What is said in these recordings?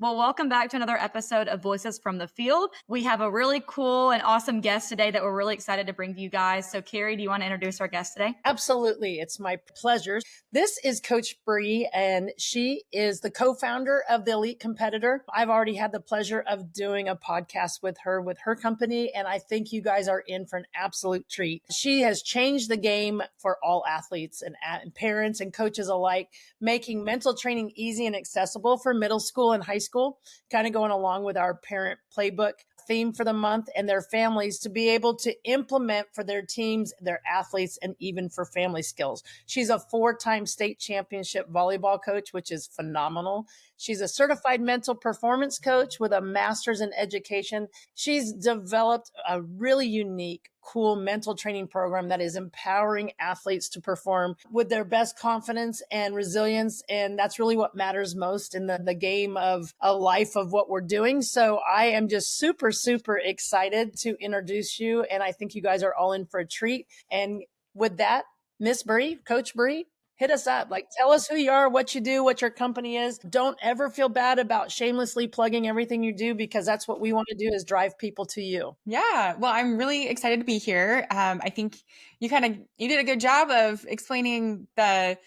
Well, welcome back to another episode of Voices from the Field. We have a really cool and awesome guest today that we're really excited to bring to you guys. So, Carrie, do you want to introduce our guest today? Absolutely. It's my pleasure. This is Coach Bre, and she is the co-founder of the Elite Competitor. I've already had the pleasure of doing a podcast with her company, and I think you guys are in for an absolute treat. She has changed the game for all athletes and parents and coaches alike, making mental training easy and accessible for middle school and high school, kind of going along with our parent playbook theme for the month, and their families to be able to implement for their teams, their athletes, and even for family skills. She's a 4-time state championship volleyball coach, which is phenomenal. She's a certified mental performance coach with a master's in education. She's developed a really unique, cool mental training program that is empowering athletes to perform with their best confidence and resilience. And that's really what matters most in the game of a life of what we're doing. So I am just super, super excited to introduce you. And I think you guys are all in for a treat. And with that, Miss Bre, Coach Bre, hit us up. Like, tell us who you are, what you do, what your company is. Don't ever feel bad about shamelessly plugging everything you do, because that's what we want to do, is drive people to you. Yeah. Well, I'm really excited to be here. I think you did a good job of explaining the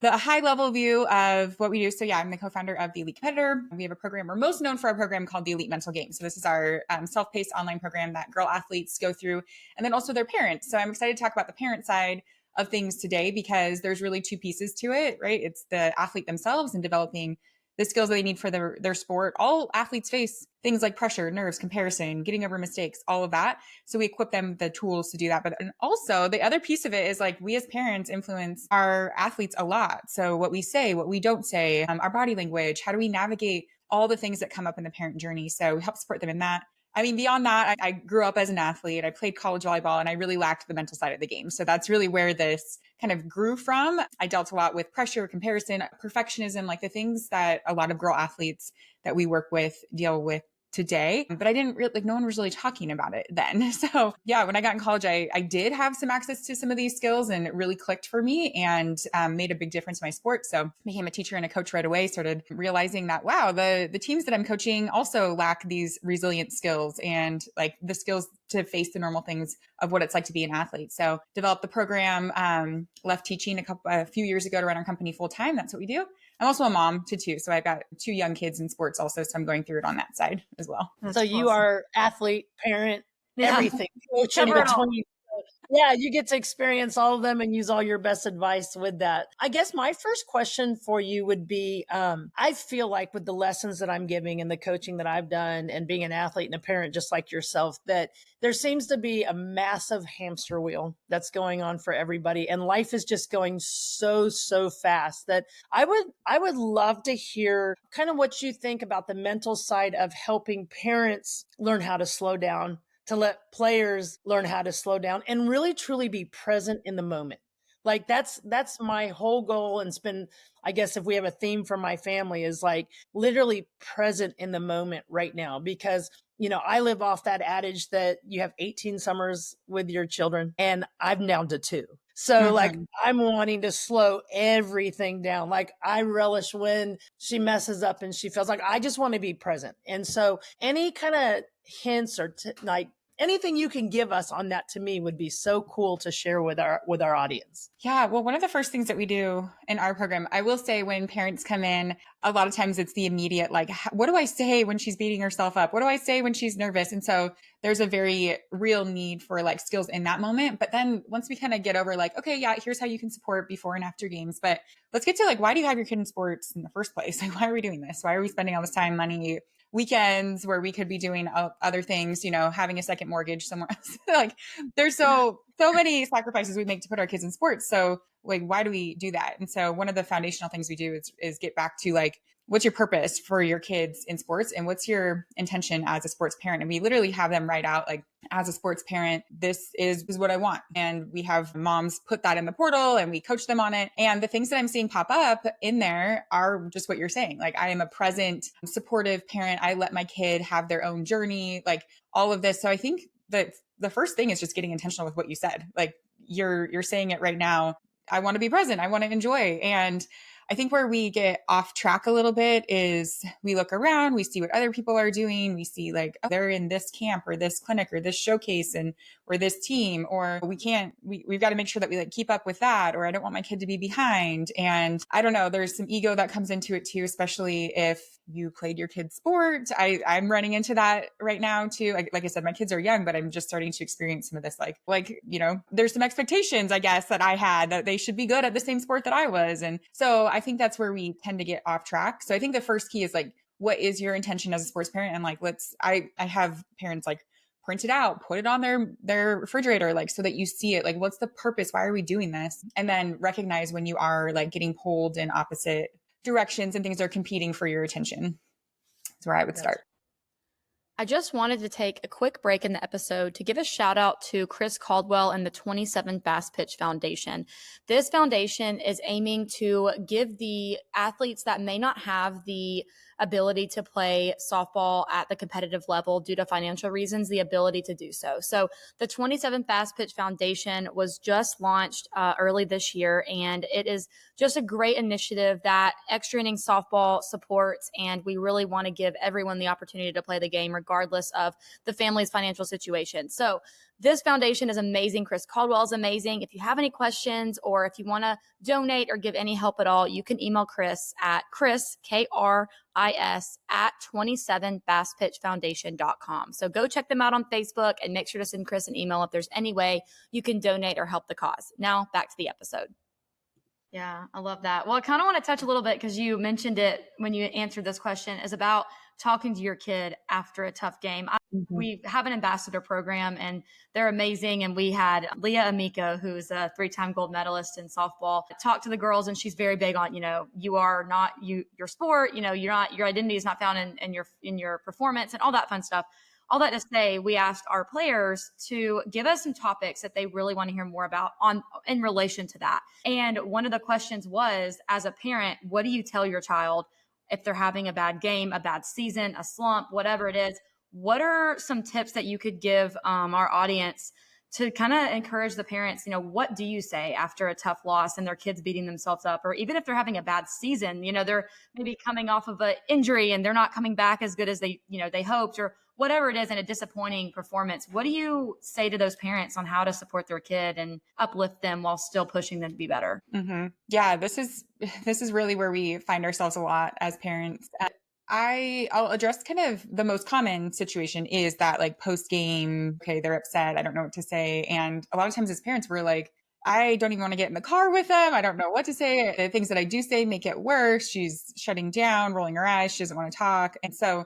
high level view of what we do. So yeah, I'm the co-founder of the Elite Competitor. We have a program. We're most known for a program called the Elite Mental Game. So this is our self-paced online program that girl athletes go through, and then also their parents. So I'm excited to talk about the parent side of things today, because there's really two pieces to it, right? It's the athlete themselves and developing the skills that they need for their sport. All athletes face things like pressure, nerves, comparison, getting over mistakes, all of that. So we equip them with the tools to do that. But also the other piece of it is, like, we as parents influence our athletes a lot. So what we say, what we don't say, our body language, how do we navigate all the things that come up in the parent journey? So we help support them in that. I mean, beyond that, I grew up as an athlete. I played college volleyball, and I really lacked the mental side of the game. So that's really where this kind of grew from. I dealt a lot with pressure, comparison, perfectionism, like the things that a lot of girl athletes that we work with deal with today. But I didn't really, no one was really talking about it then. So yeah, when I got in college, I did have some access to some of these skills, and it really clicked for me and made a big difference in my sport. So became a teacher and a coach right away, started realizing that, wow, the teams that I'm coaching also lack these resilient skills and like the skills to face the normal things of what it's like to be an athlete. So developed the program, left teaching a few years ago to run our company full time. That's what we do. I'm also a mom to two. So I've got 2 young kids in sports also. So I'm going through it on that side as well. That's so you are athlete, parent, everything, coach in between. Yeah, you get to experience all of them and use all your best advice with that. I guess my first question for you would be, I feel like with the lessons that I'm giving and the coaching that I've done and being an athlete and a parent just like yourself, that there seems to be a massive hamster wheel that's going on for everybody. And life is just going so, so fast that I would love to hear kind of what you think about the mental side of helping parents learn how to slow down, to let players learn how to slow down and really truly be present in the moment. Like that's my whole goal. And it's been, I guess if we have a theme for my family, is like literally present in the moment right now, because I live off that adage that you have 18 summers with your children, and I'm down to 2. So like I'm wanting to slow everything down. Like I relish when she messes up and she feels like I just want to be present. And so any kind of hints or like anything you can give us on that, to me, would be so cool to share with our audience. Yeah. Well, one of the first things that we do in our program, I will say, when parents come in, a lot of times it's the immediate, like, what do I say when she's beating herself up? What do I say when she's nervous? And so there's a very real need for like skills in that moment. But then once we kind of get over like, okay, yeah, here's how you can support before and after games. But let's get to like, why do you have your kid in sports in the first place? Like, why are we doing this? Why are we spending all this time, money, weekends where we could be doing other things, having a second mortgage somewhere else? Like there's so many sacrifices we make to put our kids in sports. So like, why do we do that? And so one of the foundational things we do is get back to like, what's your purpose for your kids in sports, and what's your intention as a sports parent? And we literally have them write out, like, as a sports parent, this is what I want. And we have moms put that in the portal and we coach them on it. And the things that I'm seeing pop up in there are just what you're saying. Like, I am a present, supportive parent. I let my kid have their own journey, like all of this. So I think that the first thing is just getting intentional with what you said. Like you're saying it right now. I want to be present. I want to enjoy. And I think where we get off track a little bit is we look around, we see what other people are doing. We see like, oh, they're in this camp or this clinic or this showcase and or this team, or we've got to make sure that we like keep up with that, or I don't want my kid to be behind. And I don't know, there's some ego that comes into it too, especially if you played your kid's sport. I'm running into that right now too. Like I said, my kids are young, but I'm just starting to experience some of this, there's some expectations, I guess, that I had that they should be good at the same sport that I was. And so I think that's where we tend to get off track. So I think the first key is like, what is your intention as a sports parent? And like, I have parents like print it out, put it on their refrigerator, like so that you see it, like what's the purpose? Why are we doing this? And then recognize when you are like getting pulled in opposite directions and things are competing for your attention. That's where I would start. I just wanted to take a quick break in the episode to give a shout out to Chris Caldwell and the 27 Fast Pitch Foundation. This foundation is aiming to give the athletes that may not have the ability to play softball at the competitive level due to financial reasons, the ability to do so. So the 27 Fast Pitch Foundation was just launched early this year, and it is just a great initiative that extra inning softball supports, and we really want to give everyone the opportunity to play the game regardless of the family's financial situation. So this foundation is amazing. Chris Caldwell is amazing. If you have any questions or if you want to donate or give any help at all, you can email Chris at Chris, KRIS, at 27fastpitchfoundation.com. So go check them out on Facebook and make sure to send Chris an email if there's any way you can donate or help the cause. Now back to the episode. Yeah, I love that. Well, I kind of want to touch a little bit because you mentioned it when you answered this question, is about talking to your kid after a tough game. We have an ambassador program and they're amazing. And we had Leah Amico, who's a 3-time gold medalist in softball, talk to the girls. And she's very big on, you are not your sport, your identity is not found in your performance and all that fun stuff. All that to say, we asked our players to give us some topics that they really want to hear more about in relation to that. And one of the questions was, as a parent, what do you tell your child if they're having a bad game, a bad season, a slump, whatever it is? What are some tips that you could give our audience to kind of encourage the parents? What do you say after a tough loss and their kids beating themselves up? Or even if they're having a bad season, they're maybe coming off of an injury and they're not coming back as good as they hoped, or whatever it is, in a disappointing performance. What do you say to those parents on how to support their kid and uplift them while still pushing them to be better? Mm-hmm. Yeah, this is really where we find ourselves a lot as parents. I'll address kind of the most common situation is that like post game, okay, they're upset, I don't know what to say. And a lot of times as parents, we're like, I don't even want to get in the car with them. I don't know what to say. The things that I do say make it worse. She's shutting down, rolling her eyes. She doesn't want to talk. And so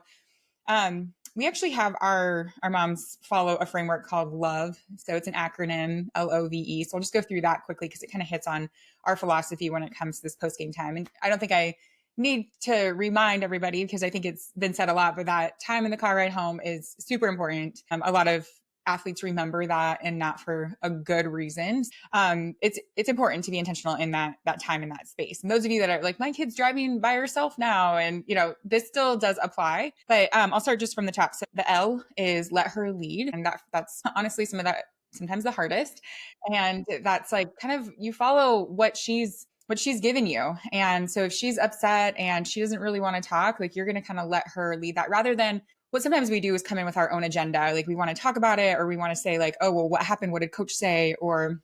we actually have our moms follow a framework called LOVE. So it's an acronym, LOVE. So I'll just go through that quickly because it kind of hits on our philosophy when it comes to this post-game time. And I don't think I need to remind everybody because I think it's been said a lot, but that time in the car ride home is super important. A lot of athletes remember that, and not for a good reason. It's important to be intentional in that time in that space. And those of you that are like, my kid's driving by herself now, and this still does apply. But I'll start just from the top. So the L is let her lead, and that's honestly sometimes the hardest. And that's like kind of you follow what she's given you. And so if she's upset and she doesn't really want to talk, like you're going to kind of let her lead that, rather than what sometimes we do is come in with our own agenda. Like we want to talk about it, or we want to say like, oh, well, what happened? What did coach say? Or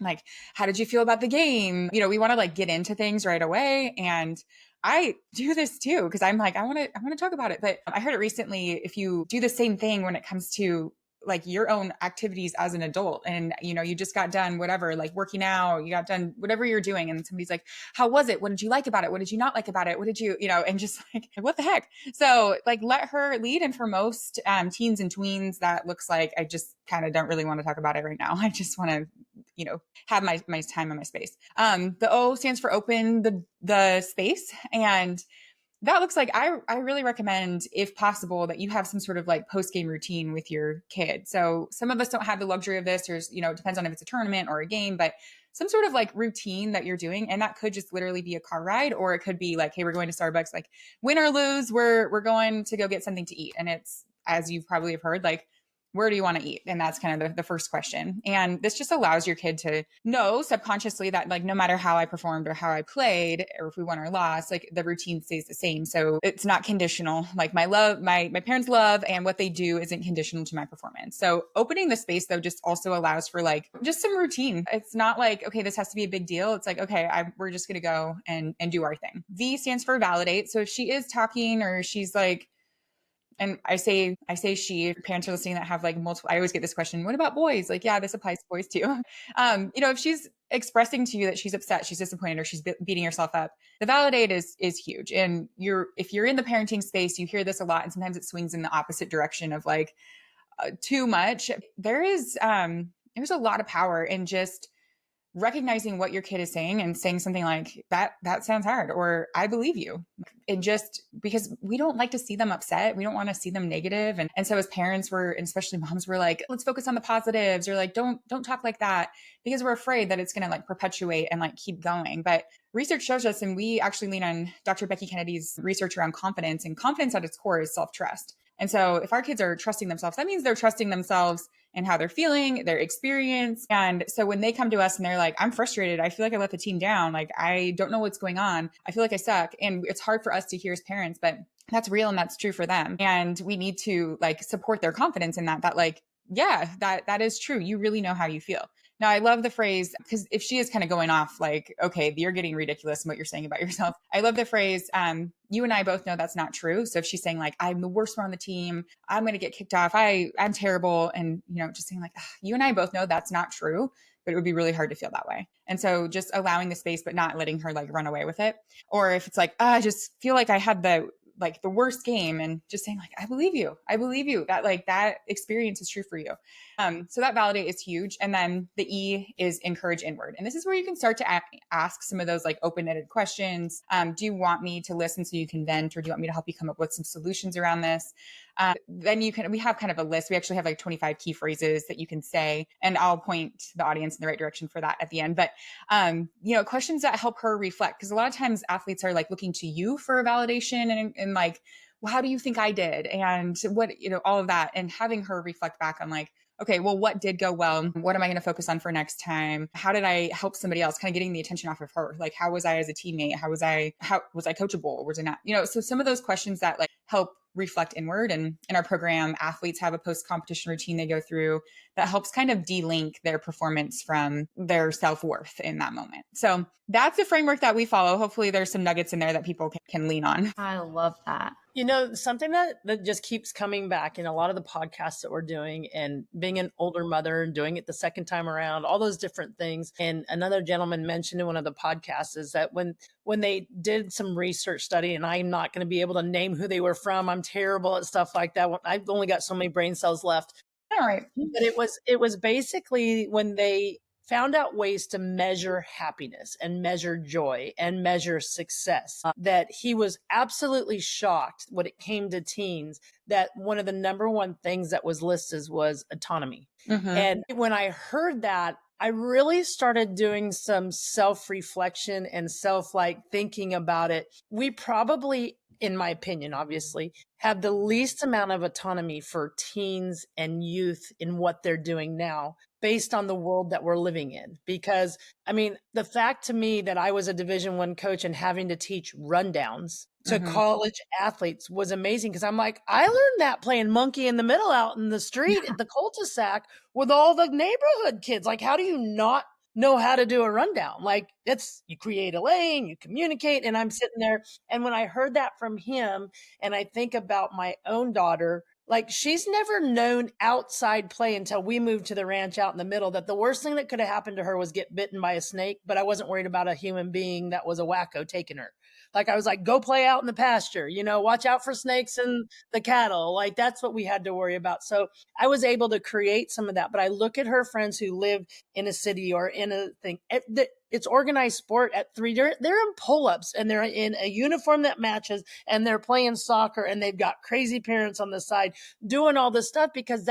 like, how did you feel about the game? We want to like get into things right away. And I do this too, because I'm like, I want to talk about it. But I heard it recently. If you do the same thing when it comes to like your own activities as an adult, and you just got done whatever, like working out, you got done whatever you're doing, and somebody's like, how was it? What did you like about it? What did you not like about it? What did you and just like, what the heck? So like let her lead. And for most teens and tweens, that looks like, I just kind of don't really want to talk about it right now. I just want to have my time and my space. The O stands for open the space. And that looks like I really recommend, if possible, that you have some sort of like post-game routine with your kid. So some of us don't have the luxury of this, or, it depends on if it's a tournament or a game, but some sort of like routine that you're doing. And that could just literally be a car ride, or it could be like, hey, we're going to Starbucks, like win or lose, we're going to go get something to eat. And it's, as you probably have heard, like where do you want to eat? And that's kind of the first question. And this just allows your kid to know subconsciously that like, no matter how I performed or how I played, or if we won or lost, like the routine stays the same. So it's not conditional. Like my love, my parents' love and what they do isn't conditional to my performance. So opening the space though, just also allows for like just some routine. It's not like, okay, this has to be a big deal. It's like, okay, we're just going to go and do our thing. V stands for validate. So if she is talking or she's like, and I say she, parents are listening that have like multiple, I always get this question, what about boys? Like, yeah, this applies to boys too. If she's expressing to you that she's upset, she's disappointed, or she's beating herself up, the validate is huge. And if you're in the parenting space, you hear this a lot. And sometimes it swings in the opposite direction of like too much. There's a lot of power in just recognizing what your kid is saying and saying something like that sounds hard, or I believe you. And just because we don't like to see them upset, we don't want to see them negative. And so as parents and especially moms, we're like, let's focus on the positives, or like, don't talk like that, because we're afraid that it's going to like perpetuate and like keep going. But research shows us, and we actually lean on Dr. Becky Kennedy's research around confidence, and confidence at its core is self-trust. And so if our kids are trusting themselves, that means they're trusting themselves and how they're feeling, their experience. And so when they come to us and they're like, I'm frustrated, I feel like I let the team down, like I don't know what's going on, I feel like I suck. And it's hard for us to hear as parents, but that's real and that's true for them. And we need to like support their confidence in that like, yeah, that is true. You really know how you feel. Now, I love the phrase, because if she is kind of going off like, okay, you're getting ridiculous in what you're saying about yourself. I love the phrase, you and I both know that's not true. So if she's saying like, I'm the worst one on the team, I'm going to get kicked off, I'm terrible. And, just saying like, you and I both know that's not true, but it would be really hard to feel that way. And so just allowing the space, but not letting her like run away with it. Or if it's like, I just feel like I had the worst game, and just saying like, I believe you that like that experience is true for you. So that validate is huge. And then the E is encourage inward. And this is where you can start to ask some of those like open-ended questions. Do you want me to listen so you can vent, or do you want me to help you come up with some solutions around this? Then we have kind of a list. We actually have like 25 key phrases that you can say, and I'll point the audience in the right direction for that at the end. But, questions that help her reflect, because a lot of times athletes are like looking to you for a validation and like, well, how do you think I did? And what, all of that, and having her reflect back on like, okay, well, what did go well? What am I going to focus on for next time? How did I help somebody else? Kind of getting the attention off of her. Like, how was I as a teammate? How was I coachable? Or was I not? So some of those questions that like help reflect inward. And in our program, athletes have a post-competition routine they go through that helps kind of de-link their performance from their self-worth in that moment. So that's the framework that we follow. Hopefully there's some nuggets in there that people can lean on. I love that. Something that just keeps coming back in a lot of the podcasts that we're doing, and being an older mother and doing it the second time around, all those different things. And another gentleman mentioned in one of the podcasts is that when they did some research study, and I'm not going to be able to name who they were from, I'm terrible at stuff like that. I've only got so many brain cells left. All right. But it was basically when they found out ways to measure happiness and measure joy and measure success, that he was absolutely shocked when it came to teens that one of the number one things that was listed was autonomy. Mm-hmm. And when I heard that, I really started doing some self-reflection and thinking about it. We probably, in my opinion, obviously, have the least amount of autonomy for teens and youth in what they're doing now, based on the world that we're living in. Because the fact to me that I was a Division I coach and having to teach rundowns to mm-hmm. college athletes was amazing. Because I'm like, I learned that playing monkey in the middle out in the street at the cul-de-sac with all the neighborhood kids. Like, how do you not know how to do a rundown? Like, you create a lane, you communicate. And I'm sitting there, and when I heard that from him, and I think about my own daughter, like, she's never known outside play until we moved to the ranch out in the middle, that the worst thing that could have happened to her was get bitten by a snake. But I wasn't worried about a human being that was a wacko taking her. Like, I was like, go play out in the pasture, watch out for snakes and the cattle. Like, that's what we had to worry about. So I was able to create some of that. But I look at her friends who live in a city or in a thing. It's organized sport at 3. They're in pull-ups, and they're in a uniform that matches, and they're playing soccer, and they've got crazy parents on the side doing all this stuff, because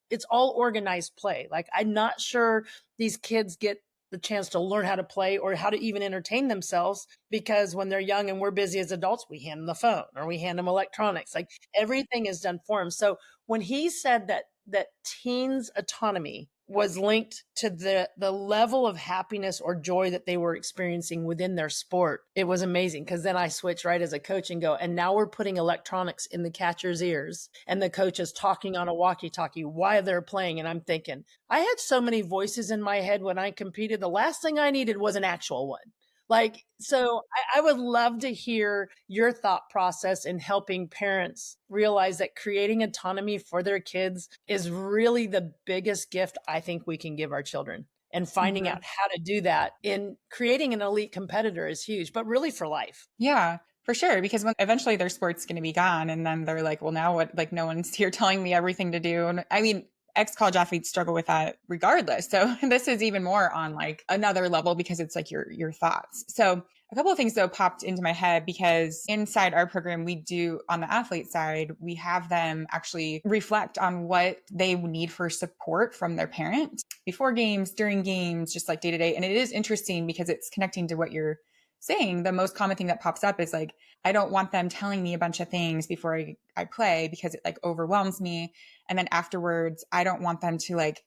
it's all organized play. Like, I'm not sure these kids get the chance to learn how to play or how to even entertain themselves, because when they're young and we're busy as adults, we hand them the phone or we hand them electronics. Like, everything is done for them. So when he said that that teens' autonomy was linked to the level of happiness or joy that they were experiencing within their sport. It was amazing, because then I switched right as a coach and go, and now we're putting electronics in the catcher's ears and the coach is talking on a walkie-talkie while they're playing. And I'm thinking, I had so many voices in my head when I competed. The last thing I needed was an actual one. Like, so I would love to hear your thought process in helping parents realize that creating autonomy for their kids is really the biggest gift I think we can give our children. And finding out how to do that in creating an elite competitor is huge, but really for life. Yeah, for sure. Because when eventually their sport's going to be gone, and then they're like, well, now what? Like, no one's here telling me everything to do. And I mean, ex-college athletes struggle with that regardless. So this is even more on like another level, because it's like your thoughts. So a couple of things though popped into my head, because inside our program, we do, on the athlete side, we have them actually reflect on what they need for support from their parent before games, during games, just like day to day. And it is interesting because it's connecting to what you're saying. The most common thing that pops up is like, I don't want them telling me a bunch of things before I play, because it like overwhelms me. And then afterwards, I don't want them to like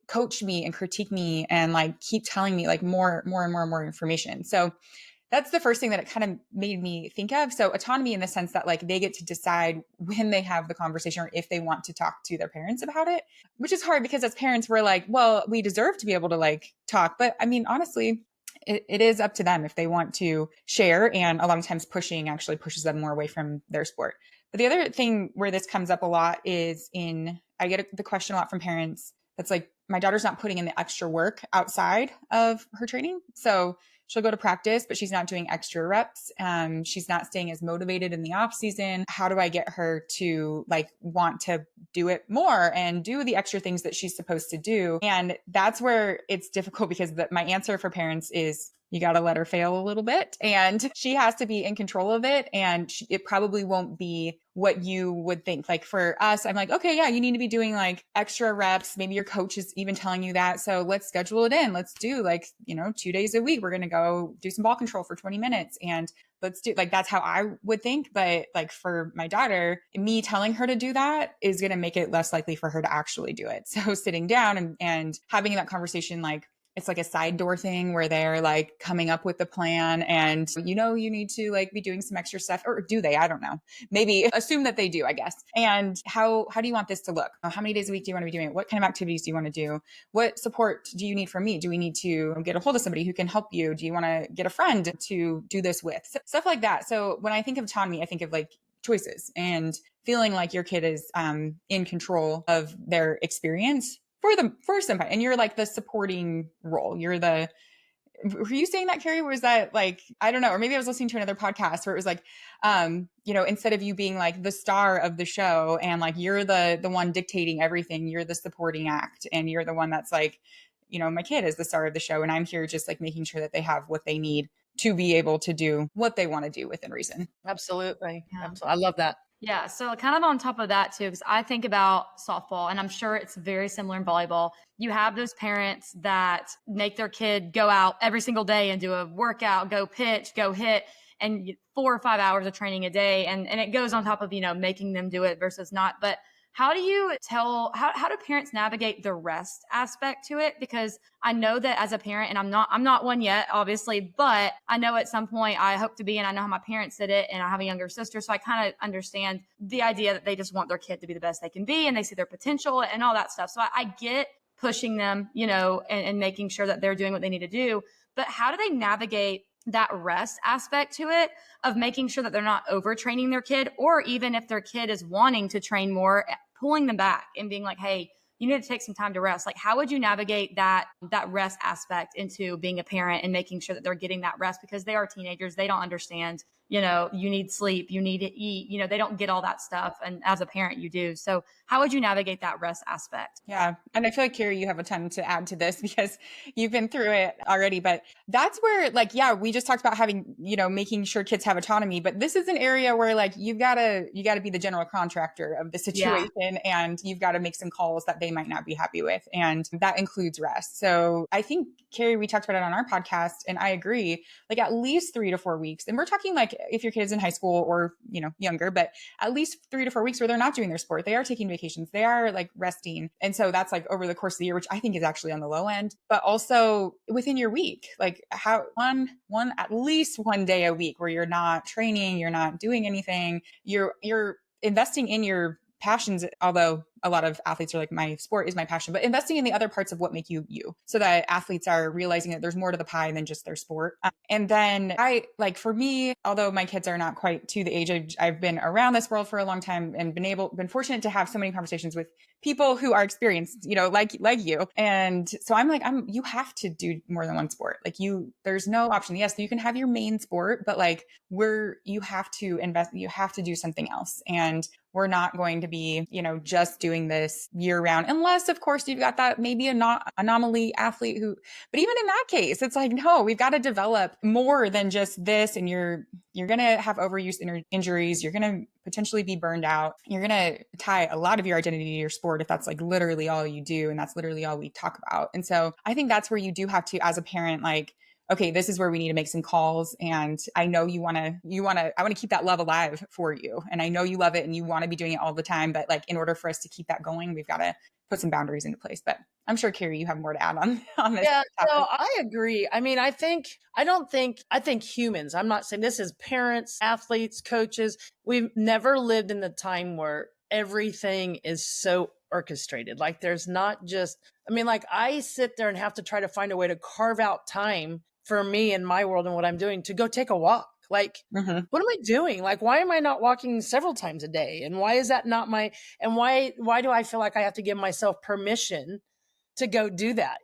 coach me and critique me and like keep telling me like more information. So that's the first thing that it kind of made me think of. So autonomy in the sense that like they get to decide when they have the conversation or if they want to talk to their parents about it, which is hard because as parents, we're like, well, we deserve to be able to like talk. But I mean, honestly, it is up to them if they want to share. And a lot of times pushing actually pushes them more away from their sport. But the other thing where this comes up a lot is I get the question a lot from parents that's like, my daughter's not putting in the extra work outside of her training. So she'll go to practice, but she's not doing extra reps. She's not staying as motivated in the off season. How do I get her to like want to do it more and do the extra things that she's supposed to do? And that's where it's difficult, because my answer for parents is, you got to let her fail a little bit, and she has to be in control of it. And it probably won't be what you would think. Like for us, I'm like, okay, yeah, you need to be doing like extra reps. Maybe your coach is even telling you that. So let's schedule it in. Let's do like, 2 days a week. We're going to go do some ball control for 20 minutes. And let's do like, that's how I would think. But like for my daughter, me telling her to do that is going to make it less likely for her to actually do it. So sitting down and having that conversation, like, it's like a side door thing where they're like coming up with the plan and, you need to like be doing some extra stuff, or do they? I don't know. Maybe assume that they do, I guess. And how do you want this to look? How many days a week do you want to be doing it? What kind of activities do you want to do? What support do you need from me? Do we need to get a hold of somebody who can help you? Do you want to get a friend to do this with? Stuff like that. So when I think of autonomy, I think of like choices and feeling like your kid is in control of their experience for some part. And you're like the supporting role. Were you saying that, Carrie? Was that like, I don't know, or maybe I was listening to another podcast where it was like, instead of you being like the star of the show and like, you're the one dictating everything, you're the supporting act. And you're the one that's like, my kid is the star of the show. And I'm here just like making sure that they have what they need to be able to do what they want to do within reason. Absolutely. Yeah. Absolutely. I love that. Yeah. So kind of on top of that too, because I think about softball, and I'm sure it's very similar in volleyball. You have those parents that make their kid go out every single day and do a workout, go pitch, go hit, and 4 or 5 hours of training a day. And it goes on top of, making them do it versus not. But how do you how do parents navigate the rest aspect to it? Because I know that as a parent, and I'm not one yet, obviously, but I know at some point I hope to be, and I know how my parents did it, and I have a younger sister. So I kind of understand the idea that they just want their kid to be the best they can be, and they see their potential and all that stuff. So I get pushing them, and making sure that they're doing what they need to do. But how do they navigate that rest aspect to it, of making sure that they're not overtraining their kid, or even if their kid is wanting to train more, pulling them back and being like, hey, you need to take some time to rest. Like, how would you navigate that rest aspect into being a parent and making sure that they're getting that rest? Because they are teenagers. They don't understand, you need sleep, you need to eat, they don't get all that stuff. And as a parent, you do. So how would you navigate that rest aspect? Yeah. And I feel like, Carrie, you have a ton to add to this because you've been through it already. But that's where, like, yeah, we just talked about having, making sure kids have autonomy. But this is an area where, like, you gotta be the general contractor of the situation, and you've got to make some calls that they might not be happy with. And that includes rest. So I think, Carrie, we talked about it on our podcast, and I agree, like at least 3 to 4 weeks. And we're talking like like if your kid is in high school or, younger, but at least 3 to 4 weeks where they're not doing their sport, they are taking vacations, they are like resting. And so that's like over the course of the year, which I think is actually on the low end, but also within your week, like how at least one day a week where you're not training, you're not doing anything, you're investing in your passions, although a lot of athletes are like, my sport is my passion, but investing in the other parts of what make you you, so that athletes are realizing that there's more to the pie than just their sport. And then for me, although my kids are not quite to the age, I've been around this world for a long time and been fortunate to have so many conversations with people who are experienced, like you. And so I'm like, you have to do more than one sport. Like there's no option. Yes, you can have your main sport, but like you have to invest, you have to do something else. And we're not going to be, just doing this year round, unless of course you've got that maybe a anomaly athlete but even in that case, it's like, no, we've got to develop more than just this. And you're going to have overuse injuries. You're going to potentially be burned out. You're going to tie a lot of your identity to your sport if that's like literally all you do. And that's literally all we talk about. And so I think that's where you do have to, as a parent, like, okay, this is where we need to make some calls. And I know I want to keep that love alive for you. And I know you love it and you want to be doing it all the time. But like, in order for us to keep that going, we've got to put some boundaries into place. But I'm sure, Carrie, you have more to add on this. Yeah, topic. no, I agree. I mean, I think humans, I'm not saying this is parents, athletes, coaches. We've never lived in the time where everything is so orchestrated. Like there's not just, like I sit there and have to try to find a way to carve out time for me in my world and what I'm doing to go take a walk. Like, What am I doing? Like, why am I not walking several times a day? And why is that not and why do I feel like I have to give myself permission to go do that,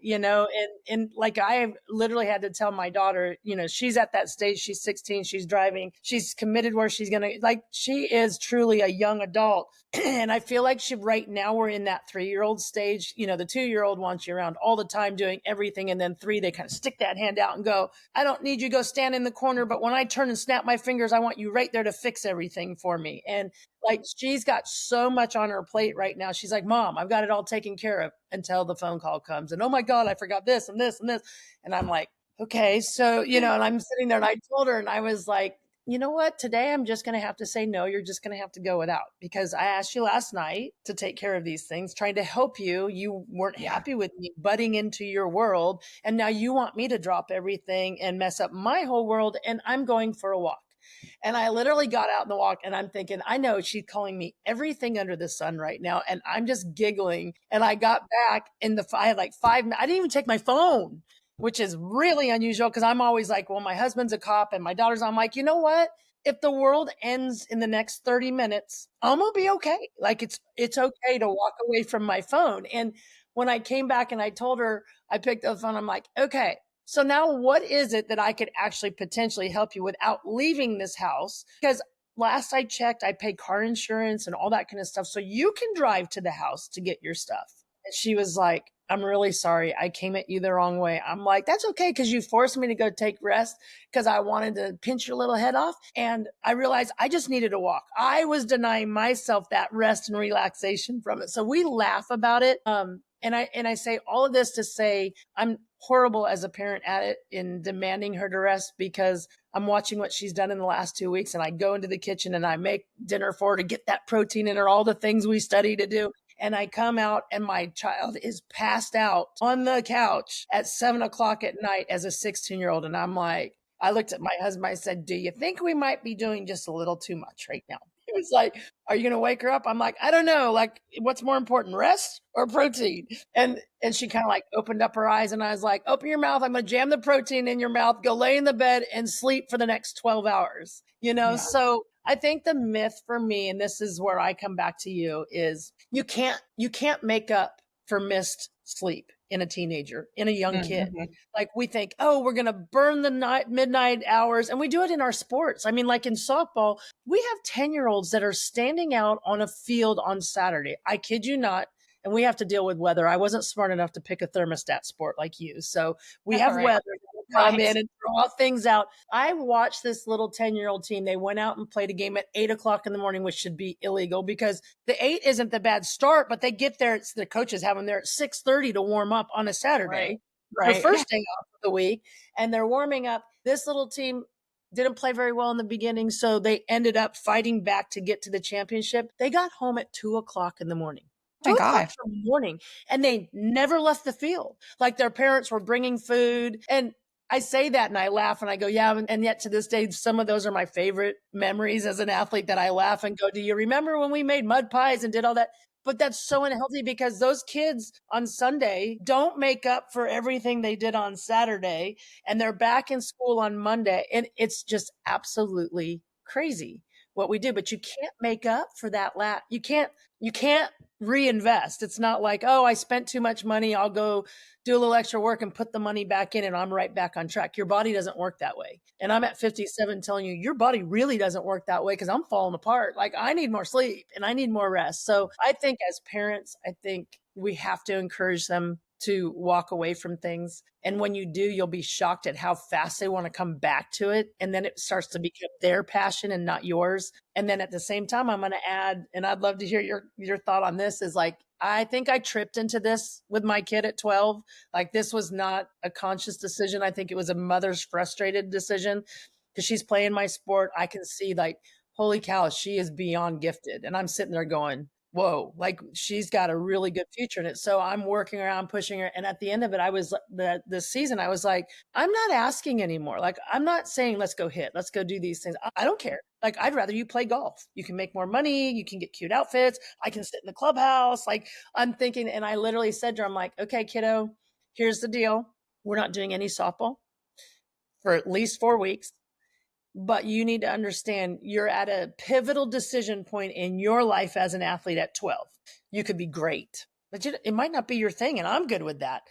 and like I literally had to tell my daughter, she's at that stage, she's 16, she's driving, she's committed where she's going to, like, she is truly a young adult. And I feel like right now we're in that 3-year-old stage, the 2-year-old wants you around all the time doing everything. And then 3, they kind of stick that hand out and go, I don't need you to go stand in the corner, but when I turn and snap my fingers, I want you right there to fix everything for me. And like, she's got so much on her plate right now. She's like, Mom, I've got it all taken care of, until the phone call comes. And oh my God, I forgot this and this and this. And I'm like, okay. So, and I'm sitting there and I told her and I was like, you know what? Today I'm just going to have to say, no, you're just going to have to go without, because I asked you last night to take care of these things, trying to help you. You weren't happy with me butting into your world. And now you want me to drop everything and mess up my whole world. And I'm going for a walk. And I literally got out in the walk and I'm thinking, I know she's calling me everything under the sun right now. And I'm just giggling. And I got back I had like 5 minutes. I didn't even take my phone, which is really unusual because I'm always like, well, my husband's a cop and my daughter's, I'm like, you know what? If the world ends in the next 30 minutes, I'm going to be okay. Like it's okay to walk away from my phone. And when I came back and I told her, I picked up the phone, I'm like, okay, so now what is it that I could actually potentially help you without leaving this house? Because last I checked, I pay car insurance and all that kind of stuff. So you can drive to the house to get your stuff. And she was like, I'm really sorry. I came at you the wrong way. I'm like, that's okay, because you forced me to go take rest because I wanted to pinch your little head off. And I realized I just needed to walk. I was denying myself that rest and relaxation from it. So we laugh about it. And I say all of this to say I'm horrible as a parent at it in demanding her to rest, because I'm watching what she's done in the last 2 weeks. And I go into the kitchen and I make dinner for her to get that protein in her, all the things we study to do. And I come out and my child is passed out on the couch at 7:00 at night as a 16-year-old. And I'm like, I looked at my husband, I said, do you think we might be doing just a little too much right now? He was like, are you going to wake her up? I'm like, I don't know. Like, what's more important, rest or protein? And she kind of like opened up her eyes and I was like, open your mouth. I'm going to jam the protein in your mouth, go lay in the bed and sleep for the next 12 hours. Yeah. So I think the myth for me, and this is where I come back to you, is you can't make up for missed sleep in a teenager, in a young kid. Like we think, oh, we're going to burn the midnight hours. And we do it in our sports. I mean, like in softball, we have 10-year-olds that are standing out on a field on Saturday. I kid you not. And we have to deal with weather. I wasn't smart enough to pick a thermostat sport like you. So we have weather that will come in and draw things out. I watched this little 10-year-old team. They went out and played a game at 8:00 in the morning, which should be illegal because the 8 isn't the bad start, but they get there. It's the coaches have them there at 6:30 to warm up on a Saturday. Right. Their first day off of the week. And they're warming up. This little team didn't play very well in the beginning. So they ended up fighting back to get to the championship. They got home at 2 o'clock in the morning. Oh my 2 o'clock gosh. in the morning. And they never left the field. Like their parents were bringing food. And I say that and I laugh and I go, yeah. And yet to this day, some of those are my favorite memories as an athlete that I laugh and go, do you remember when we made mud pies and did all that? But that's so unhealthy because those kids on Sunday don't make up for everything they did on Saturday, and they're back in school on Monday. And it's just absolutely crazy what we do. But you can't make up for that. You can't reinvest. It's not like, oh, I spent too much money. I'll go do a little extra work and put the money back in and I'm right back on track. Your body doesn't work that way. And I'm at 57 telling you, your body really doesn't work that way because I'm falling apart. Like I need more sleep and I need more rest. So I think as parents, I think we have to encourage them to walk away from things. And when you do, you'll be shocked at how fast they want to come back to it. And then it starts to become their passion and not yours. And then at the same time, I'm going to add, and I'd love to hear your thought on this, is like, I think I tripped into this with my kid at 12. Like this was not a conscious decision. I think it was a mother's frustrated decision because she's playing my sport. I can see like, holy cow, she is beyond gifted. And I'm sitting there going, whoa, like she's got a really good future in it. So I'm working around, pushing her. And at the end of it, I was this season, I was like, I'm not asking anymore. Like, I'm not saying, let's go hit, let's go do these things. I don't care. Like, I'd rather you play golf. You can make more money. You can get cute outfits. I can sit in the clubhouse. Like I'm thinking, and I literally said to her, I'm like, okay, kiddo, here's the deal. We're not doing any softball for at least 4 weeks. But you need to understand you're at a pivotal decision point in your life as an athlete at 12. You could be great, but it might not be your thing. And I'm good with that.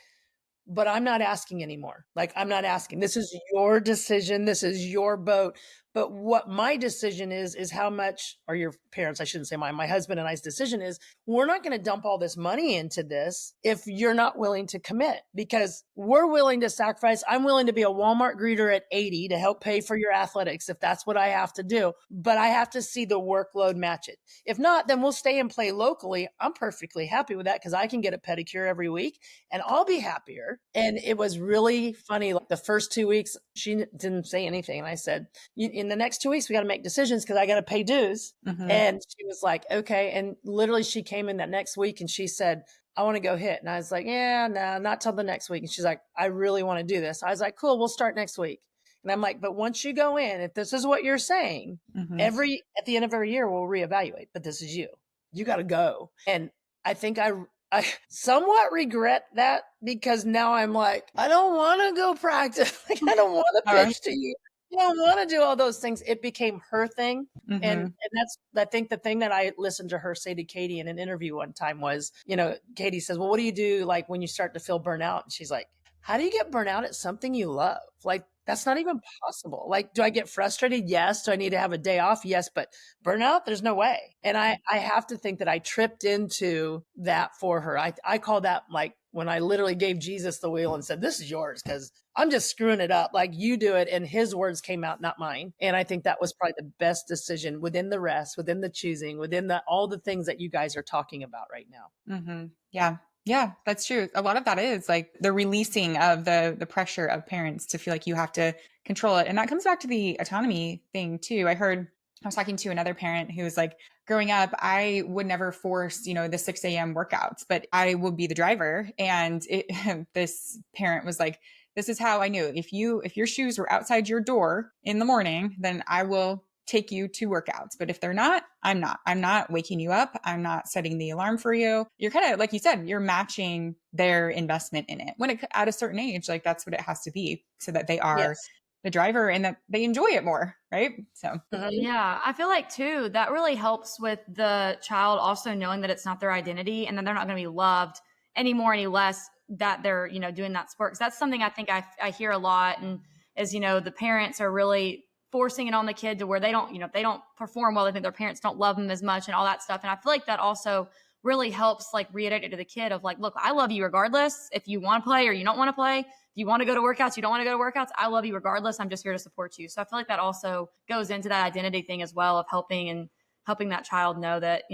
But I'm not asking anymore. Like, I'm not asking. This is your decision. This is your boat. But what my decision is how much, or your parents, I shouldn't say my husband and I's decision is, we're not going to dump all this money into this if you're not willing to commit, because we're willing to sacrifice. I'm willing to be a Walmart greeter at 80 to help pay for your athletics if that's what I have to do. But I have to see the workload match it. If not, then we'll stay and play locally. I'm perfectly happy with that because I can get a pedicure every week and I'll be happier. And it was really funny. Like the first 2 weeks, she didn't say anything. And I said, in the next 2 weeks, we got to make decisions because I got to pay dues. Mm-hmm. And she was like, okay. And literally she came in that next week and she said, I want to go hit. And I was like, yeah, no, not till the next week. And she's like, I really want to do this. I was like, cool, we'll start next week. And I'm like, but once you go in, if this is what you're saying, mm-hmm. at the end of every year, we'll reevaluate, but this is you got to go. And I think I somewhat regret that because now I'm like, I don't want to go practice. Like, I don't want to pitch to you. I don't want to do all those things. It became her thing. Mm-hmm. And that's, I think the thing that I listened to her say to Katie in an interview one time was, Katie says, well, what do you do like when you start to feel burnout? And she's like, how do you get burnout at something you love? Like, that's not even possible. Like, do I get frustrated? Yes. Do I need to have a day off? Yes. But burnout, there's no way. And I have to think that I tripped into that for her. I call that like when I literally gave Jesus the wheel and said, this is yours because I'm just screwing it up. Like you do it. And his words came out, not mine. And I think that was probably the best decision within the rest, within the choosing, within all the things that you guys are talking about right now. Mm-hmm. Yeah. Yeah, that's true. A lot of that is like the releasing of the pressure of parents to feel like you have to control it. And that comes back to the autonomy thing too. I was talking to another parent who was like, growing up, I would never force, the 6 a.m. workouts, but I will be the driver. And this parent was like, this is how I knew if your shoes were outside your door in the morning, then I will take you to workouts. But if they're not, I'm not waking you up. I'm not setting the alarm for you. You're kind of, like you said, you're matching their investment in it. When at a certain age, like that's what it has to be so that they are the driver and that they enjoy it more. Right. So, yeah, I feel like too, that really helps with the child also knowing that it's not their identity and then they're not going to be loved any more, any less that they're, doing that sport. 'Cause that's something I think I hear a lot. And as, the parents are really forcing it on the kid to where they don't, if they don't perform well, they think their parents don't love them as much and all that stuff. And I feel like that also really helps like reiterate it to the kid of like, look, I love you regardless if you want to play or you don't want to play. If you want to go to workouts, you don't want to go to workouts. I love you regardless. I'm just here to support you. So I feel like that also goes into that identity thing as well of helping that child know that,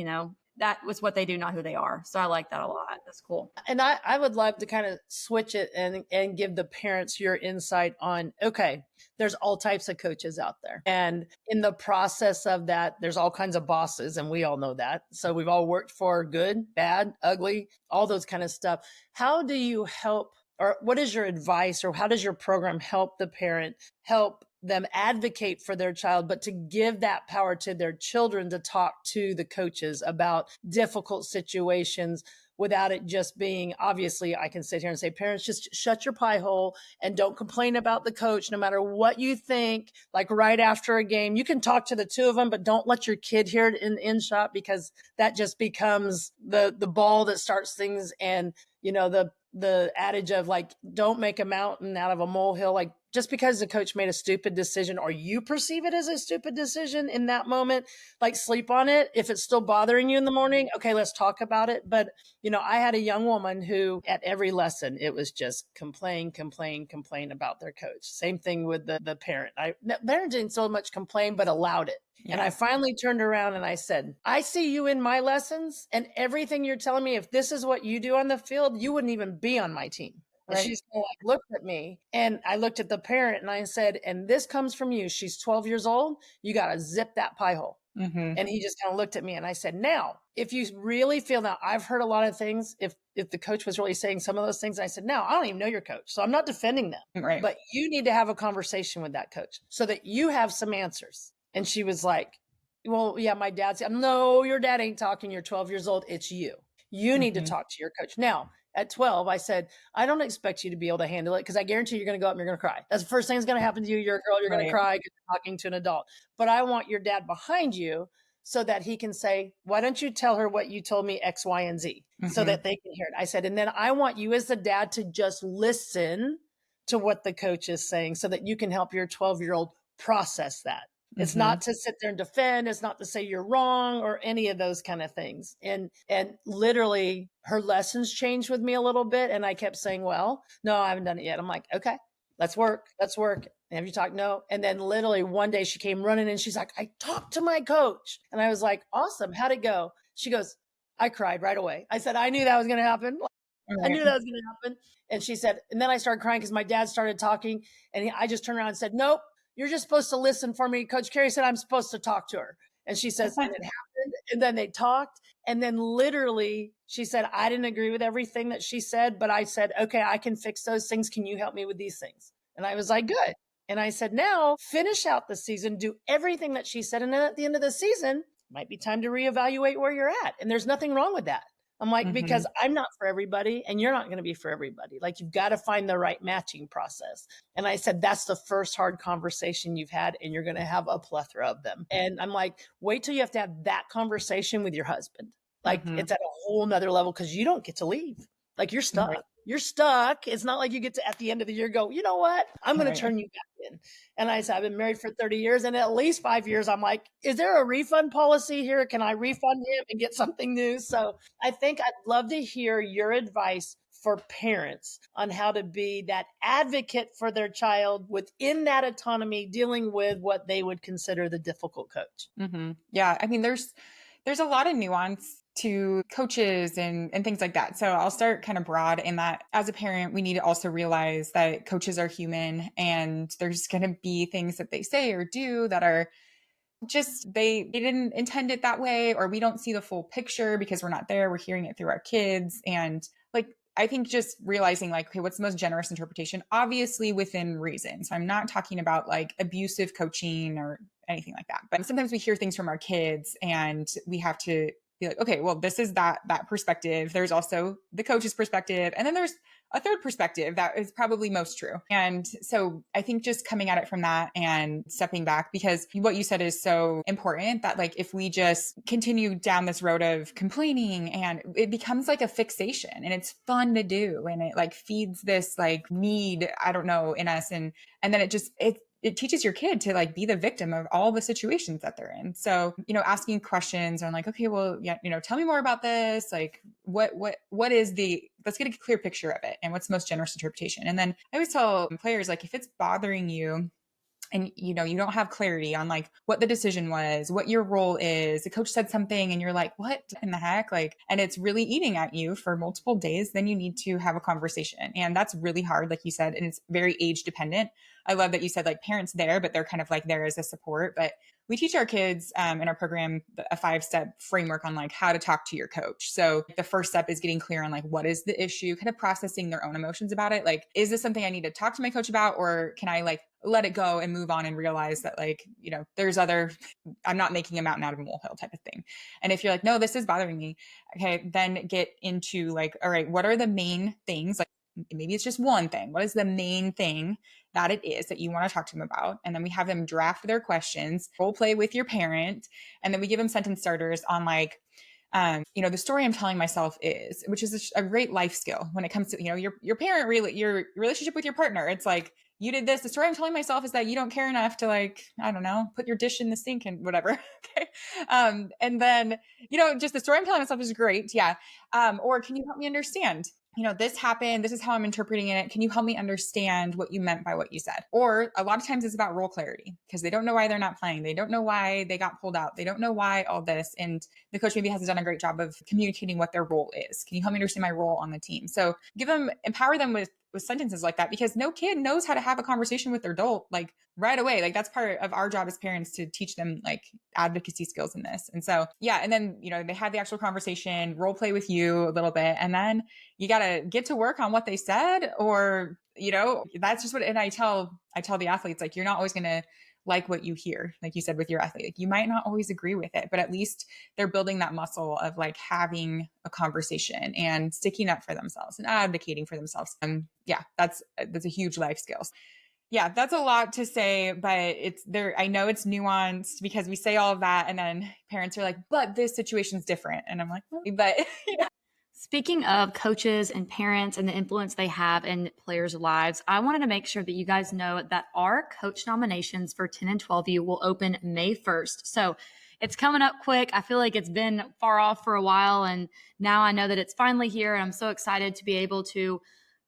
that was what they do, not who they are. So I like that a lot. That's cool. And I would love to kind of switch it and give the parents your insight on, okay, there's all types of coaches out there. And in the process of that, there's all kinds of bosses, and we all know that. So we've all worked for good, bad, ugly, all those kind of stuff. How do you help, or what is your advice, or how does your program help the parent help them advocate for their child, but to give that power to their children to talk to the coaches about difficult situations without it just being, obviously I can sit here and say, parents, just shut your pie hole and don't complain about the coach, no matter what you think, like right after a game, you can talk to the two of them, but don't let your kid hear it in shot, because that just becomes the ball that starts things. And, you know, the adage of like, don't make a mountain out of a molehill. Like, just because the coach made a stupid decision, or you perceive it as a stupid decision in that moment, like sleep on it. If it's still bothering you in the morning, okay, let's talk about it. But, you know, I had a young woman who at every lesson, it was just complain about their coach. Same thing with the parent. Parent didn't so much complain, but allowed it. Yeah. And I finally turned around and I said, I see you in my lessons, and everything you're telling me, if this is what you do on the field, you wouldn't even be on my team. Right. And she's kind of like looked at me, and I looked at the parent and I said, and this comes from you. She's 12 years old. You got to zip that pie hole. Mm-hmm. And he just kind of looked at me and I said, now, if you really feel, now I've heard a lot of things, if the coach was really saying some of those things, I said, now I don't even know your coach, so I'm not defending them, right? But you need to have a conversation with that coach so that you have some answers. And she was like, well, yeah, my dad said, no, your dad ain't talking. You're 12 years old. It's you. You need to talk to your coach. Now, at 12, I said, I don't expect you to be able to handle it, because I guarantee you're going to go up and you're going to cry. That's the first thing that's going to happen to you. You're a girl. You're going to cry because you're talking to an adult. But I want your dad behind you so that he can say, why don't you tell her what you told me, X, Y, and Z, so that they can hear it. I said, and then I want you as the dad to just listen to what the coach is saying so that you can help your 12-year-old process that. It's not to sit there and defend. It's not to say you're wrong or any of those kind of things. And literally her lessons changed with me a little bit. And I kept saying, well, no, I haven't done it yet. I'm like, okay, let's work. Have you talked? No. And then literally one day she came running and she's like, I talked to my coach. And I was like, awesome. How'd it go? She goes, I cried right away. I said, I knew that was going to happen. I knew that was going to happen. And she said, and then I started crying because my dad started talking, and I just turned around and said, nope. You're just supposed to listen for me. Coach Carey said I'm supposed to talk to her. And she says, and it happened. And then they talked. And then literally she said, I didn't agree with everything that she said, but I said, okay, I can fix those things. Can you help me with these things? And I was like, good. And I said, now finish out the season, do everything that she said. And then at the end of the season, might be time to reevaluate where you're at. And there's nothing wrong with that. I'm like, because I'm not for everybody and you're not going to be for everybody. Like, you've got to find the right matching process. And I said, that's the first hard conversation you've had, and you're going to have a plethora of them. And I'm like, wait till you have to have that conversation with your husband. Like, it's at a whole nother level, because you don't get to leave. Like, you're stuck. Right. You're stuck. It's not like you get to, at the end of the year, go, you know what? I'm going to turn you back in. And I said, I've been married for 30 years. And at least 5 years, I'm like, is there a refund policy here? Can I refund him and get something new? So I think I'd love to hear your advice for parents on how to be that advocate for their child within that autonomy, dealing with what they would consider the difficult coach. Yeah. I mean, there's a lot of nuance to coaches and things like that. So I'll start kind of broad in that as a parent, we need to also realize that coaches are human, and there's going to be things that they say or do that are just, they didn't intend it that way, or we don't see the full picture because we're not there. We're hearing it through our kids. And like, I think just realizing like, okay, what's the most generous interpretation? Obviously within reason. So I'm not talking about like abusive coaching or anything like that. But sometimes we hear things from our kids and we have to be like, okay, well, this is that perspective. There's also the coach's perspective. And then there's a third perspective that is probably most true. And so I think just coming at it from that and stepping back, because what you said is so important, that like, if we just continue down this road of complaining, and it becomes like a fixation, and it's fun to do, and it like feeds this like need, I don't know, in us. And then it teaches your kid to like be the victim of all the situations that they're in. So, asking questions on like, okay, well, yeah, tell me more about this. Like what is let's get a clear picture of it, and what's the most generous interpretation. And then I always tell players, like, if it's bothering you and you don't have clarity on like what the decision was, what your role is. The coach said something and you're like, what in the heck? Like, and it's really eating at you for multiple days, then you need to have a conversation. And that's really hard, like you said, and it's very age dependent. I love that you said like parents there, but they're kind of like there as a support. But we teach our kids in our program a 5-step framework on like how to talk to your coach. So the first step is getting clear on like what is the issue, kind of processing their own emotions about it. Like, is this something I need to talk to my coach about, or can I like let it go and move on and realize that like, there's I'm not making a mountain out of a molehill type of thing. And if you're like, no, this is bothering me. Okay. Then get into like, all right, what are the main things? Like maybe it's just one thing. What is the main thing that it is that you want to talk to them about? And then we have them draft their questions, role play with your parent. And then we give them sentence starters on like, the story I'm telling myself is, which is a great life skill when it comes to, your parent, really, your relationship with your partner. It's like, you did this. The story I'm telling myself is that you don't care enough to like, I don't know, put your dish in the sink and whatever. Okay. And then, just the story I'm telling myself is great. Yeah. Or can you help me understand? This happened. This is how I'm interpreting it. Can you help me understand what you meant by what you said? Or a lot of times it's about role clarity because they don't know why they're not playing. They don't know why they got pulled out. They don't know why all this. And the coach maybe hasn't done a great job of communicating what their role is. Can you help me understand my role on the team? So empower them with sentences like that, because no kid knows how to have a conversation with their adult like right away. Like that's part of our job as parents to teach them like advocacy skills in this. And so, yeah. And then, they have the actual conversation, role play with you a little bit, and then you got to get to work on what they said, or, that's just what, and I tell the athletes, like, you're not always going to like what you hear, like you said, with your athlete, like you might not always agree with it, but at least they're building that muscle of like having a conversation and sticking up for themselves and advocating for themselves. And yeah, that's a huge life skill. Yeah, that's a lot to say, but it's there. I know it's nuanced because we say all of that, and then parents are like, but this situation's different. And I'm like, but Speaking of coaches and parents and the influence they have in players' lives, I wanted to make sure that you guys know that our coach nominations for 10 and 12U will open May 1st. So it's coming up quick. I feel like it's been far off for a while, and now I know that it's finally here, and I'm so excited to be able to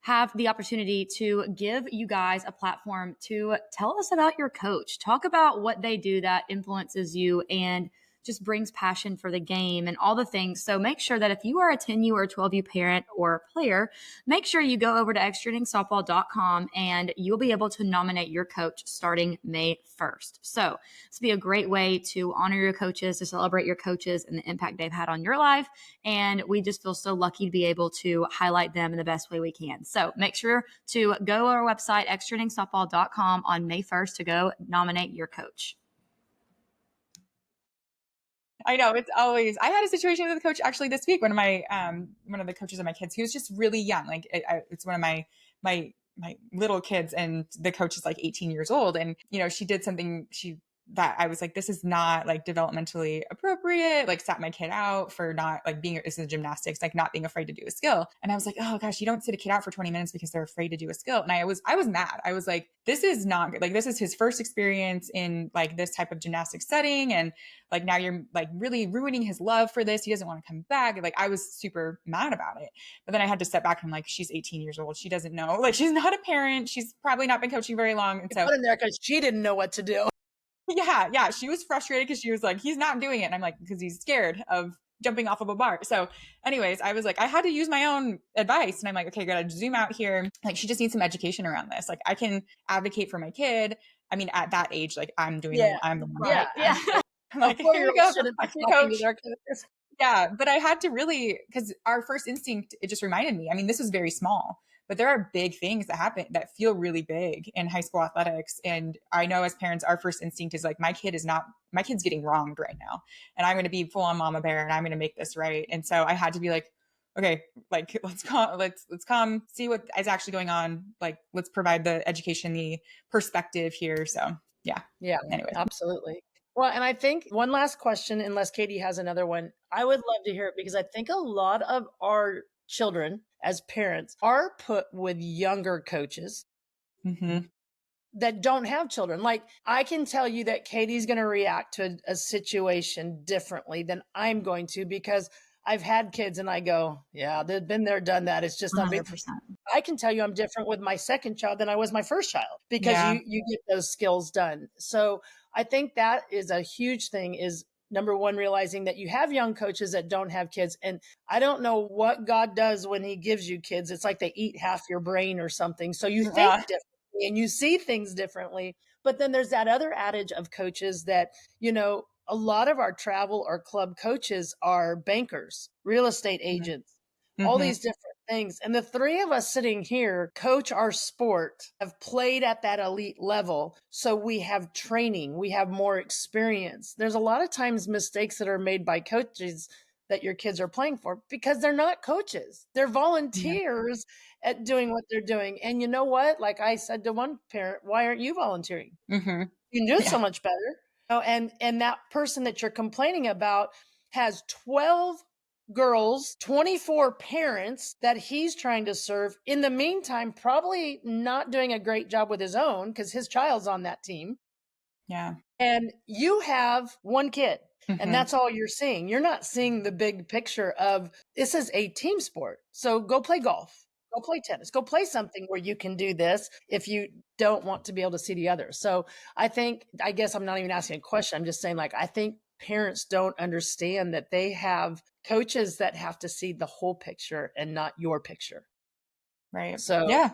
have the opportunity to give you guys a platform to tell us about your coach. Talk about what they do that influences you and just brings passion for the game and all the things. So make sure that if you are a 10U or 12U parent or player, make sure you go over to extrainingsoftball.com and you'll be able to nominate your coach starting May 1st. So this will be a great way to honor your coaches, to celebrate your coaches and the impact they've had on your life. And we just feel so lucky to be able to highlight them in the best way we can. So make sure to go to our website, extrainingsoftball.com on May 1st to go nominate your coach. I know it's always, I had a situation with a coach actually this week. One of the coaches of my kids, he was just really young. Like it's one of my little kids, and the coach is like 18 years old. And, she did something that I was like, this is not like developmentally appropriate, like sat my kid out for not like this is gymnastics, like not being afraid to do a skill. And I was like, oh gosh, you don't sit a kid out for 20 minutes because they're afraid to do a skill. And I was mad. I was like, this is not good. Like, this is his first experience in like this type of gymnastics setting. And like, now you're like really ruining his love for this. He doesn't want to come back. Like, I was super mad about it. But then I had to step back and I'm like, she's 18 years old. She doesn't know, like, she's not a parent. She's probably not been coaching very long. And so put in there because she didn't know what to do. Yeah. She was frustrated because she was like, he's not doing it. And I'm like, because he's scared of jumping off of a bar. So anyways, I was like, I had to use my own advice. And I'm like, okay, gotta zoom out here. Like, she just needs some education around this. Like, I can advocate for my kid. I mean, at that age, like I'm the one. Right. Yeah. I'm like, here you go, coach. Yeah. But I had to really, because our first instinct, it just reminded me, I mean, this was very small, but there are big things that happen that feel really big in high school athletics. And I know as parents, our first instinct is like, my kid's getting wronged right now. And I'm going to be full on mama bear and I'm going to make this right. And so I had to be like, okay, like let's come see what is actually going on. Like, let's provide the education, the perspective here. So yeah. Anyway, absolutely. Well, and I think one last question, unless Katie has another one, I would love to hear it, because I think a lot of our children as parents are put with younger coaches that don't have children. Like, I can tell you that Katie's going to react to a situation differently than I'm going to, because I've had kids and I go, yeah, they've been there, done that. It's just 100%. I can tell you I'm different with my second child than I was my first child because Yeah. you get those skills done. So I think that is a huge thing is number one, realizing that you have young coaches that don't have kids. And I don't know what God does when he gives you kids. It's like they eat half your brain or something. So you think Yeah. differently and you see things differently. But then there's that other adage of coaches that, a lot of our travel or club coaches are bankers, real estate agents, all Mm-hmm. these different things. And the three of us sitting here coach our sport, have played at that elite level. So we have training, we have more experience. There's a lot of times mistakes that are made by coaches that your kids are playing for because they're not coaches. They're Yeah. volunteers at doing what they're doing. And you know what? Like I said to one parent, why aren't you volunteering? Mm-hmm. You can do it Yeah. so much better. Oh, and that person that you're complaining about has 12 girls, 24 parents that he's trying to serve. In the meantime, probably not doing a great job with his own because his child's on that team. Yeah. And you have one kid, and Mm-hmm. that's all you're seeing. You're not seeing the big picture of this is a team sport. So go play golf, go play tennis, go play something where you can do this if you don't want to be able to see the other. So I guess I'm not even asking a question. I'm just saying, like, I think parents don't understand that they have coaches that have to see the whole picture and not your picture. Right. So, Yeah.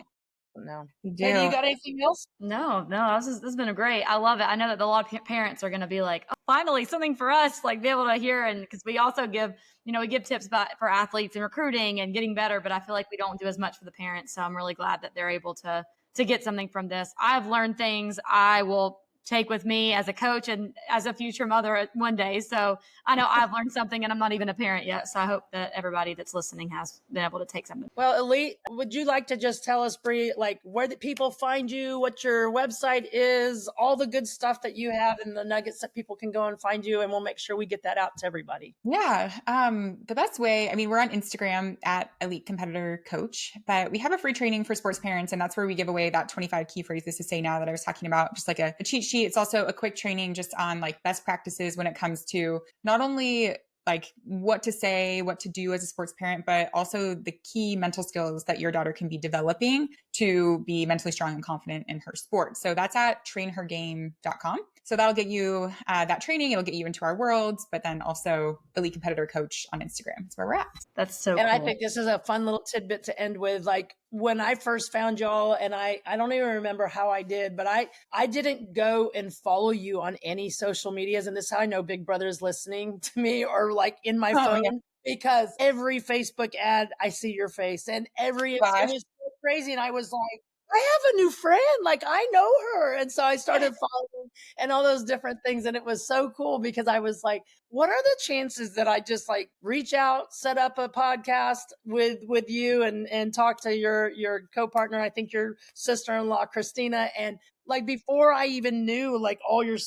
no. You Katie, you do. got anything else? No, this has been a great. I love it. I know that a lot of parents are going to be like, oh, finally something for us, like be able to hear. And because we also give, we give tips for athletes and recruiting and getting better, but I feel like we don't do as much for the parents. So I'm really glad that they're able to get something from this. I've learned things I will take with me as a coach and as a future mother one day. So I know I've learned something and I'm not even a parent yet. So I hope that everybody that's listening has been able to take something. Well, Elite, would you like to just tell us, Bre, like where the people find you, what your website is, all the good stuff that you have and the nuggets that people can go and find you, and we'll make sure we get that out to everybody. Yeah. The best way, I mean, we're on Instagram at Elite Competitor Coach, but we have a free training for sports parents. And that's where we give away that 25 key phrases to say now that I was talking about, just like a cheat sheet. It's also a quick training just on like best practices when it comes to not only like what to say, what to do as a sports parent, but also the key mental skills that your daughter can be developing to be mentally strong and confident in her sport. So that's at trainhergame.com. So that'll get you that training. It'll get you into our worlds, but then also Elite Competitor Coach on Instagram. That's where we're at. That's so And cool. I think this is a fun little tidbit to end with. Like when I first found y'all, and I don't even remember how I did, but I didn't go and follow you on any social medias. And this is how I know Big Brother is listening to me or like in my Oh, phone. yeah. Because every Facebook ad, I see your face, and it Gosh. was so crazy. And I was like, I have a new friend. Like I know her. And so I started following and all those different things. And it was so cool because I was like, what are the chances that I just like reach out, set up a podcast with you and talk to your co-partner, I think your sister-in-law, Christina, and like before I even knew like all your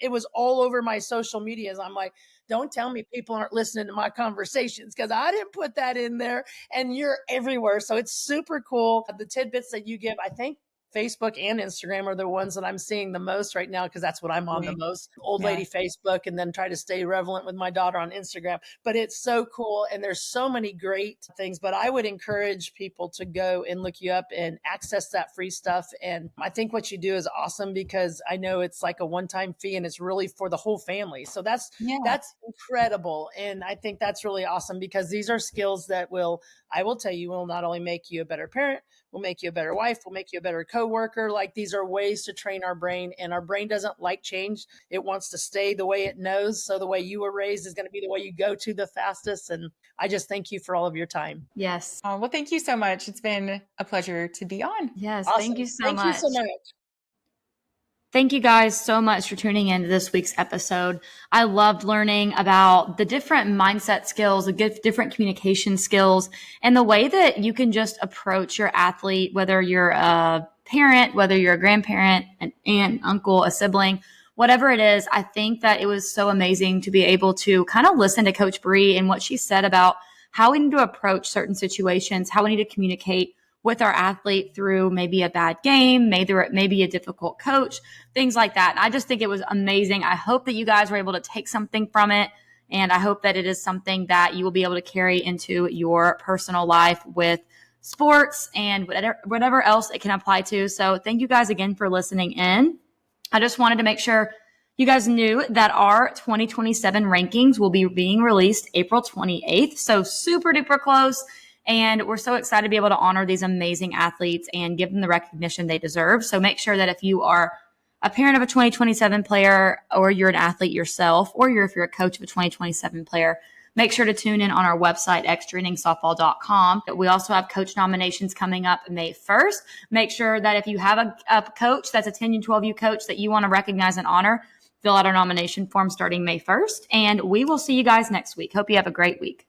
it was all over my social medias. I'm like, don't tell me people aren't listening to my conversations because I didn't put that in there and you're everywhere. So it's super cool. The tidbits that you give, I think Facebook and Instagram are the ones that I'm seeing the most right now because that's what I'm on the most. Old lady Facebook, and then try to stay relevant with my daughter on Instagram. But it's so cool. And there's so many great things. But I would encourage people to go and look you up and access that free stuff. And I think what you do is awesome because I know it's like a one-time fee and it's really for the whole family. So that's incredible. And I think that's really awesome because these are skills that I will tell you, will not only make you a better parent, will make you a better wife, will make you a better coworker. Like these are ways to train our brain, and our brain doesn't like change. It wants to stay the way it knows. So the way you were raised is going to be the way you go to the fastest. And I just thank you for all of your time. Yes. Oh, well, thank you so much. It's been a pleasure to be on. Yes. Awesome. Thank you so Thank much. you so much. Thank you guys so much for tuning in to this week's episode. I loved learning about the different mindset skills, the different communication skills, and the way that you can just approach your athlete, whether you're a parent, whether you're a grandparent, an aunt, uncle, a sibling, whatever it is. I think that it was so amazing to be able to kind of listen to Coach Bre and what she said about how we need to approach certain situations, how we need to communicate with our athlete through maybe a bad game, maybe a difficult coach, things like that. And I just think it was amazing. I hope that you guys were able to take something from it. And I hope that it is something that you will be able to carry into your personal life with sports and whatever else it can apply to. So thank you guys again for listening in. I just wanted to make sure you guys knew that our 2027 rankings will be being released April 28th. So super duper close. And we're so excited to be able to honor these amazing athletes and give them the recognition they deserve. So make sure that if you are a parent of a 2027 player, or you're an athlete yourself, or if you're a coach of a 2027 player, make sure to tune in on our website, extrainingsoftball.com. We also have coach nominations coming up May 1st. Make sure that if you have a coach that's a 10U, 12U coach that you want to recognize and honor, fill out our nomination form starting May 1st. And we will see you guys next week. Hope you have a great week.